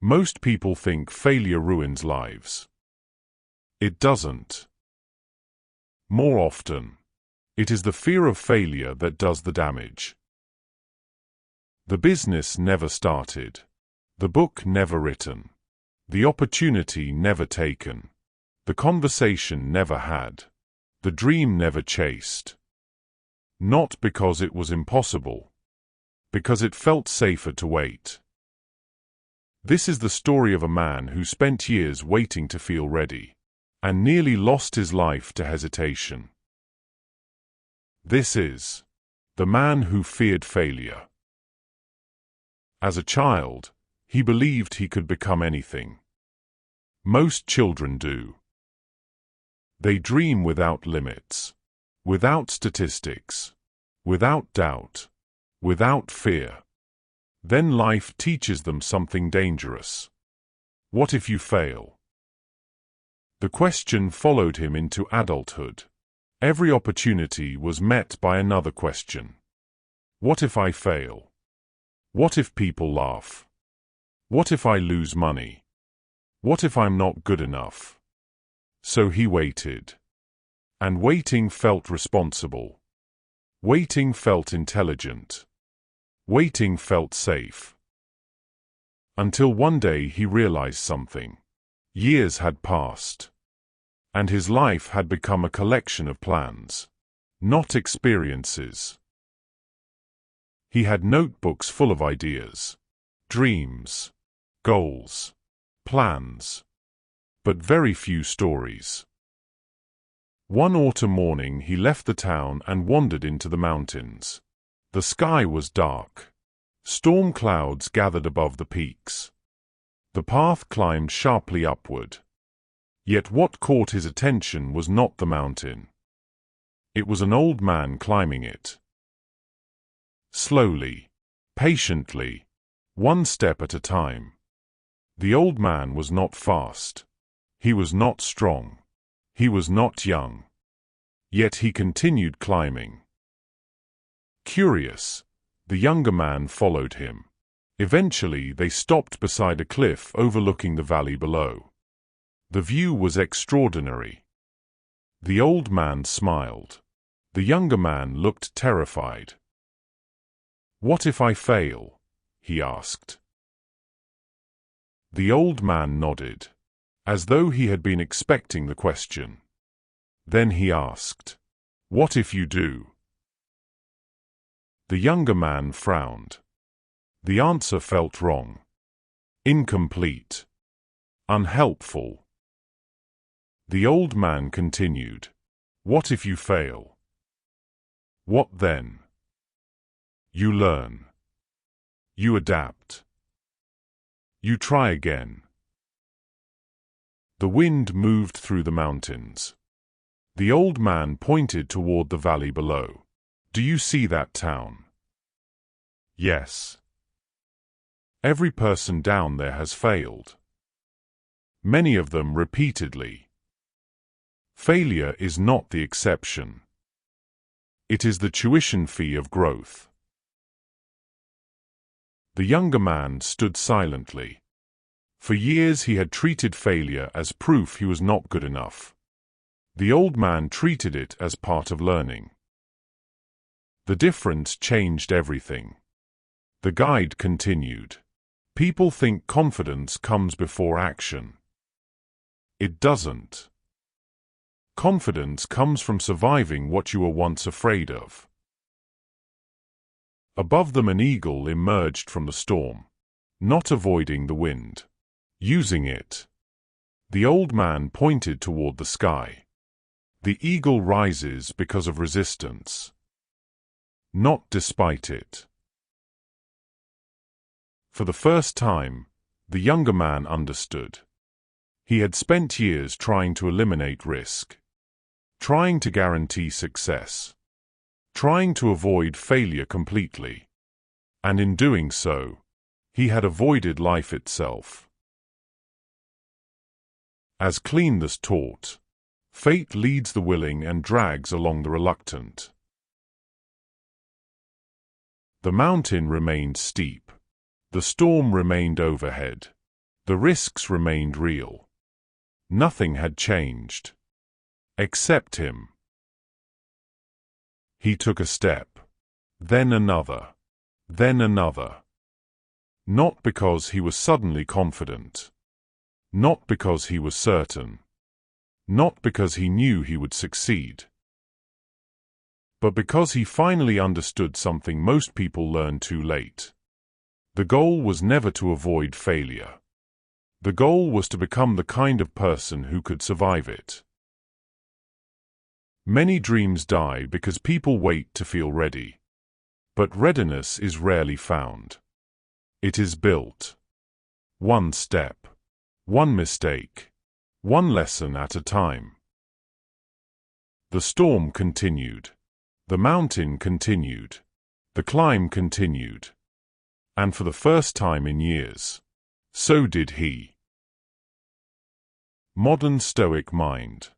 Most people think failure ruins lives. It doesn't. More often, it is the fear of failure that does the damage. The business never started. The book never written. The opportunity never taken. The conversation never had. The dream never chased. Not because it was impossible. Because it felt safer to wait. This is the story of a man who spent years waiting to feel ready, and nearly lost his life to hesitation. This is the man who feared failure. As a child, he believed he could become anything. Most children do. They dream without limits, without statistics, without doubt, without fear. Then life teaches them something dangerous. What if you fail? The question followed him into adulthood. Every opportunity was met by another question. What if I fail? What if people laugh? What if I lose money? What if I'm not good enough? So he waited. And waiting felt responsible. Waiting felt intelligent. Waiting felt safe. Until one day he realized something. Years had passed. And his life had become a collection of plans, not experiences. He had notebooks full of ideas, dreams, goals, plans, but very few stories. One autumn morning he left the town and wandered into the mountains. The sky was dark. Storm clouds gathered above the peaks. The path climbed sharply upward. Yet what caught his attention was not the mountain. It was an old man climbing it. Slowly, patiently, one step at a time. The old man was not fast. He was not strong. He was not young. Yet he continued climbing. Curious, the younger man followed him. Eventually they stopped beside a cliff overlooking the valley below. The view was extraordinary. The old man smiled. The younger man looked terrified. "What if I fail?" he asked. The old man nodded, as though he had been expecting the question. Then he asked, "What if you do?" The younger man frowned. The answer felt wrong. Incomplete. Unhelpful. The old man continued, "What if you fail?" "What then?" "You learn. You adapt. You try again." The wind moved through the mountains. The old man pointed toward the valley below. "Do you see that town?" "Yes. Every person down there has failed. Many of them repeatedly. Failure is not the exception. It is the tuition fee of growth." The younger man stood silently. For years he had treated failure as proof he was not good enough. The old man treated it as part of learning. The difference changed everything. The guide continued. "People think confidence comes before action. It doesn't. Confidence comes from surviving what you were once afraid of." Above them an eagle emerged from the storm, not avoiding the wind, using it. The old man pointed toward the sky. The eagle rises because of resistance, not despite it. For the first time, the younger man understood. He had spent years trying to eliminate risk, trying to guarantee success, trying to avoid failure completely. And in doing so, he had avoided life itself. As Cleanthes taught, fate leads the willing and drags along the reluctant. The mountain remained steep. The storm remained overhead. The risks remained real. Nothing had changed. Except him. He took a step. Then another. Then another. Not because he was suddenly confident. Not because he was certain. Not because he knew he would succeed. But because he finally understood something most people learn too late. The goal was never to avoid failure. The goal was to become the kind of person who could survive it. Many dreams die because people wait to feel ready. But readiness is rarely found. It is built. One step. One mistake. One lesson at a time. The storm continued. The mountain continued. The climb continued. And for the first time in years, so did he. Modern Stoic mind.